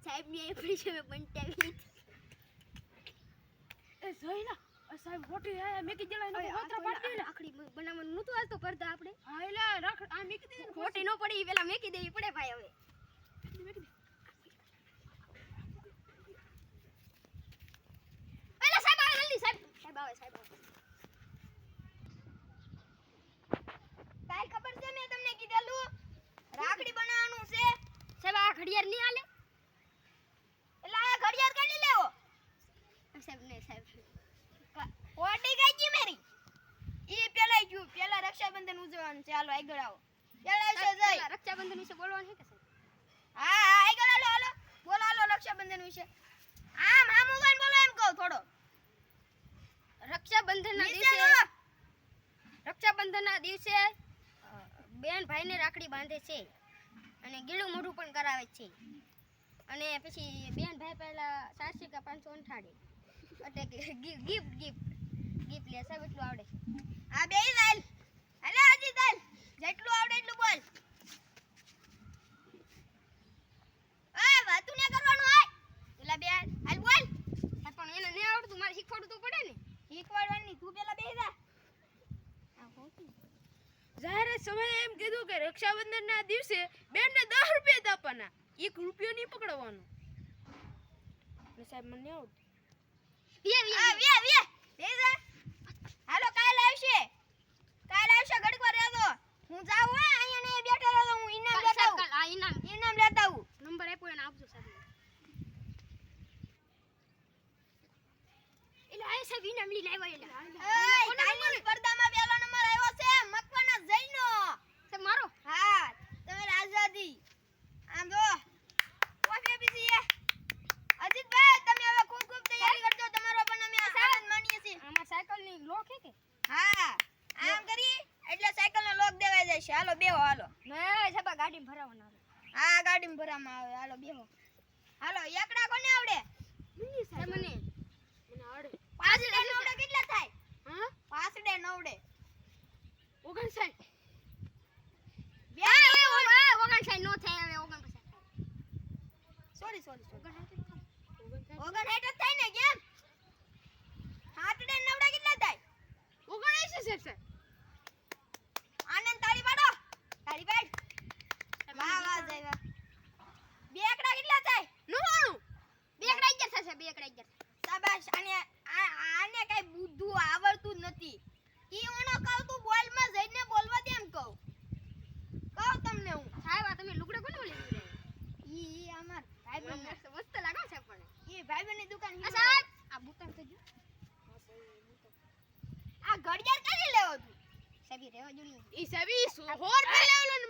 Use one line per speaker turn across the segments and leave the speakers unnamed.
સાહેબ ની આપણી છે બંટાવી
એ જોઈના સાહેબ મોટી હે મેકી દેલા એનો કોતરા પાડી દે
આખડી બનાવવાનું નતું હાલતો કરતા આપણે
હા એલા રાખ આ મેકી દે
ખોટી ન પડી ઈ પેલા મેકી દેવી પડે ભાઈ હવે પેલા સાહેબ આવે જલ્દી સાહેબ આવે કાઈ ખબર છે મેં તમને કીધેલું રાખડી બનાવવાનું છે સાહેબ આ ઘડિયાળ ની હાલે એટલે આ ઘડિયાળ કાઢી લેવો સાહેબ ને સાહેબ ઓટી ગઈ જી મેરી ઈ પેલા ગયું પેલા રક્ષાબંધન ઉજવવાનું છે હાલો આગળ આવો પેલા વિશે જઈ રક્ષાબંધન વિશે બોલવાનું છે કે સાહેબ હા આગળ હાલો બોલો હાલો રક્ષાબંધન વિશે આમ ઉગાન બોલો એમ કહો થોડો રક્ષાબંધનના દિવસે બેન ભાઈને રાખડી બાંધે છે અને ગીળું મોઢું પણ કરાવે છે અને પછી બેન ભાઈ પહેલા 400 કે 500 અંઠાડે એટલે ગિફ્ટ લે સાહેબ એટલું આવડે આ બે દાલ હાલે આજી દાલ જેટલું આવડે એટલું બોલ આ વાતું ને કરવાનું હોય એલા બે હાલ બોલ પણ એને ન આવડતું મારે શીખવાડવું તો પડે ને શીખવાડવાની તું પેલા બેહી જા આ હોતી
જાહેર સમયે એમ કીધું કે રક્ષાબંધનના દિવસે બેનને 10 રૂપિયા આપવાના 1 રૂપિયો નહીં પકડવાનો ને સાહેબ મને આવડતું
હાલો કાલ આવશે ઘડીક વાર રહેજો હું જાઉં હે અહીંયા ને બેઠા રહેજો હું ઇનામ લેતા આવું આ ઇનામ લેતા આવું નંબર આપ્યો એને આપજો સાહેબ એટલે આ સાહેબ ઇનામ લઈને આવ્યા એટલે કાલની સ્પર્ધામાં પહેલો નંબર આવ્યો છે મકવાના જઈનો સાહેબ મારો હા તમારી આઝાદી આમ જો કોફી પીસી અજીતભાઈ તમે હવે ખૂબ તૈયારી કરજો તમારો પણ અમે આનંદ માણીએ છીએ આમાં સાયકલની લોક હે કે હા આમ કરી એટલે સાયકલનો લોક દેવાઈ જશે હાલો બેહો હાલો નહીં સાબા ગાડીમાં ભરાવવાના હા ગાડીમાં ભરામાં આવે હાલો બેહો હાલો એકડા કોને આવડે મને આવડે પાછડે નવડે કેટલા થાય હા પાછડે નવડે 59 બે 59 નો થાય હવે 59 સોરી 59 થાય ને કેમ હાથડે નવડા કેટલા થાય 79 છે આનંદ તાળી પાડો તાળી પાડ વાહ જય વાહ બે એકડા કેટલા થાય 99 બે એકડા 11 થશે બે એકડા 11 શાબાશ આને કઈ બુદ્ધુ આવડતું નથી ઈ ઓનો કહું તું બોલ માં જઈને બોલવા દે એમ કહું તમને હું સાહેબ આ તમે લુગડા કોને લઈ ઈ અમાર ભાઈબંધ મસ્ત લાગે છે પણ ઈ ભાઈબંધની દુકાન સાહેબ આ બુતાન તો જો આ ઘડિયાળ કાઢી લેવો તું સાહેબ રેવા જો ઈ સાહેબ 100 રૂપિયા લેવલો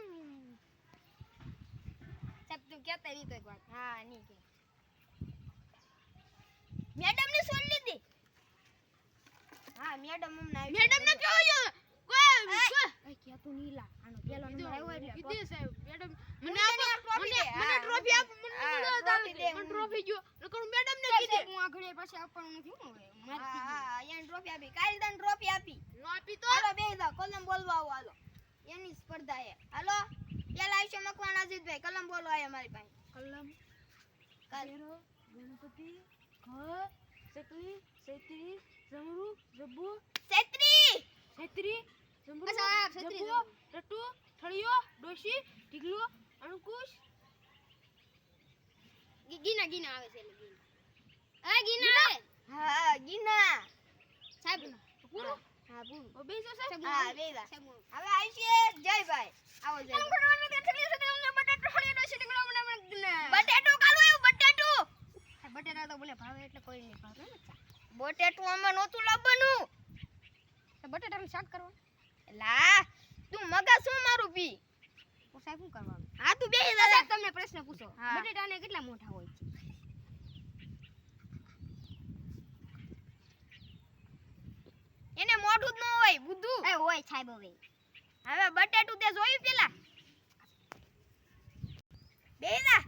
સાહેબ તું કહેતા નહીં તો એક વાત હા નહીં કે મેડમ ને સોન લીધી હા મેડમ અમને આવી મેડમ ને કહો જો કોઈ કે તું નીલા આનો પેલો નંબર આવ્યો એટલે કીધી સાહેબ મેડમ મને ટ્રોફી દે ટ્રોફી જો નકર મેડમ ને કીધે હું આ ઘડિયાળ પાસે આપવાનું નથી હું હવે હા એને ટ્રોફી આપી કાલ તને ટ્રોફી આપી નો આપી તો હાલો બેહી જાવ કલમ બોલવા આવો હાલો એની સ્પર્ધા છે હાલો પેલા આવશે મકવાણા અજીતભાઈ કલમ બોલવા આયા મારી પાસે
કલમ કાલેરો ગણપતિ ઘ સકલી સૈત્રી જમરૂ જબ્બુ સૈત્રી જમરૂ જબ્બુ ટટુ થળિયો ડોશી ઢીગલો અંકુશ ગીના આવે છે એટલે ગીના આવે હા ગીના સાહેબ પૂરો હા પૂરો ઓ બેસો સાહેબ હા બેસા હવે આવશે જયભાઈ આવો જય બટેટો કાલો આવ્યું બટેટા તો બોલે ભાવે એટલે કોઈ નહીં ભાવે ને બટેટું આમાં નહોતું લાવવાનું બટેટાનું શાક કરવાનું લા તું મગા શું મારું પી ઓ સાહેબ શું કરવાનું હા તું બેહી જા સાહેબ તમને પ્રશ્ન પૂછો બટેટાને કેટલા મોટા હોય છે એને મોઢું જ ન હોય બુદ્ધુ એ હોય સાહેબ હવે બટેટું તે જોયું પેલા બેહી જા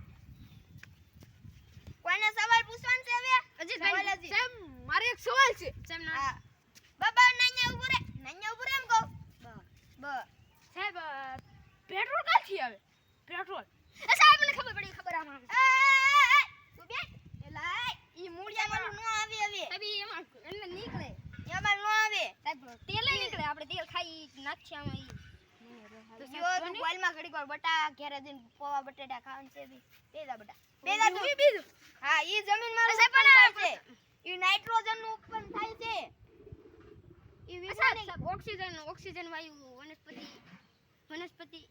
કોઈને સવાલ પૂછવાનો છે હવે અજીતભાઈ સાહેબ મારે એક સવાલ છે
સાહેબ ના બાબા નાન્યા ઉભો રે એમ કહો બ
સાહેબ પેટ્રોલ ક્યાંથી આવે પેટ્રોલ
સાહેબ મને ખબર પડી ખબર આમાં ઘરે જઈને પોવા બટેટા ખાવાનું છે બેજા બેટા બેજા તું બીજું હા ઈ જમીનમાં ઉત્પન્ન થાય છે ઈ નાઇટ્રોજન નું ઉત્પન્ન થાય છે ઈ વિષાની
ઓક્સિજન વાયુ વનસ્પતિ
વનસ્પતિ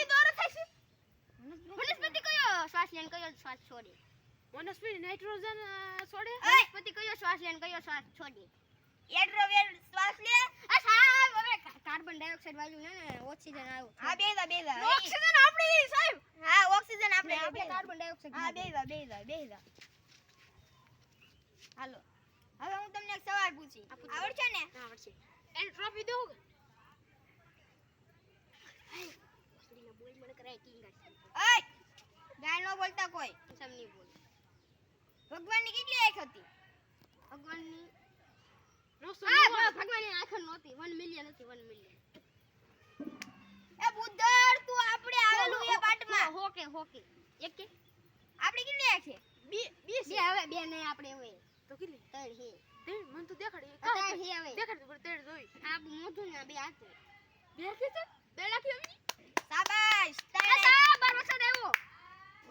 દ્વારા થાય છે
વનસ્પતિ કયો શ્વાસ લે ને કયો શ્વાસ છોડે
વનસ્પતિ નાઇટ્રોજન છોડે
વનસ્પતિ કયો શ્વાસ લે ને કયો શ્વાસ છોડે
એડ્રોવેલ શ્વાસ લે
આ સાહેબ હવે કાર્બન ડાયોક્સાઇડ વાયુ ને ઓક્સિજન આવ્યું
હા બેજા
ઓક્સિજન આપણે સાહેબ
હા ઓક્સિજન આપણે
કાર્બન ડાયોક્સાઇડ
હા બેજા હાલો હવે હું તમને એક સવાલ પૂછી આવડશે ને
આવડશે એન્ટ્રોપી દો
બોલ મને કરાય કિંગર
ઓય ગાય નો બોલતા કોઈ
સમની બોલ
ભગવાનની કેટલી આંખ હતી
ભગવાનની
ભગવાન
ભગવાનની આંખ નહોતી 1 મિલિયન હતી 1 મિલિયન
એ બુદ્ધર તું આપણે આવેલું એ પાટમાં
હોકે એક કે
આપણી કેટલી આંખ છે
બે હવે બે નહીં આપણે હવે
તો કેટલી
ત્રણ હે
તે મન તો દેખાડી
ત્રણ હે હવે
દેખાડ પર તેડ જોઈ
આ મોઢું ના બે હાથ
બે કે છે બે લાખી આવી
શાબાશ
સાબર વરસાદ આવ્યો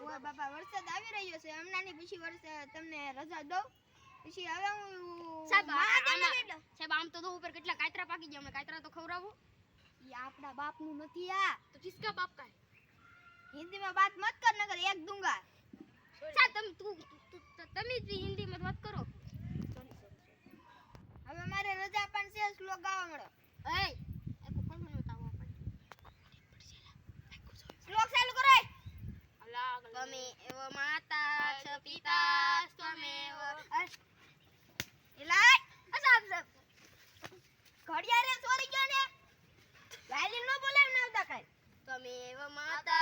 ઓય બાપા વરસાદ આવી રહ્યો છે હમણાંની પછી વરસાદ તમને રજા દઉં પછી હવે હું
સાહેબ
મહાદેવને
સાહેબ આમ તો ઉપર કેટલા કાતરા પાકી ગયા અમે કાતરા તો ખવડાવો
ઈ આપણા બાપનું નથી આ
તો કિસકા બાપ કા
હિન્દીમાં વાત મત કર નકર એક દૂંગા
સાહેબ તમે જ હિન્દીમાં વાત કરો
હવે મારે રજા પણ છે શ્લોક ગાવા મળો
એય એક કોણ બતાવો આપણે
શ્લોક ચાલુ કરો
અલગ
તમે એવો માતા છ પિતા સ્વમેવ
એલાય
સાહેબ
ઘડિયાળે ચોરી ગયો ને વાયલિન નો બોલાવ ના આવતા કાઈ
તમે એવો માતા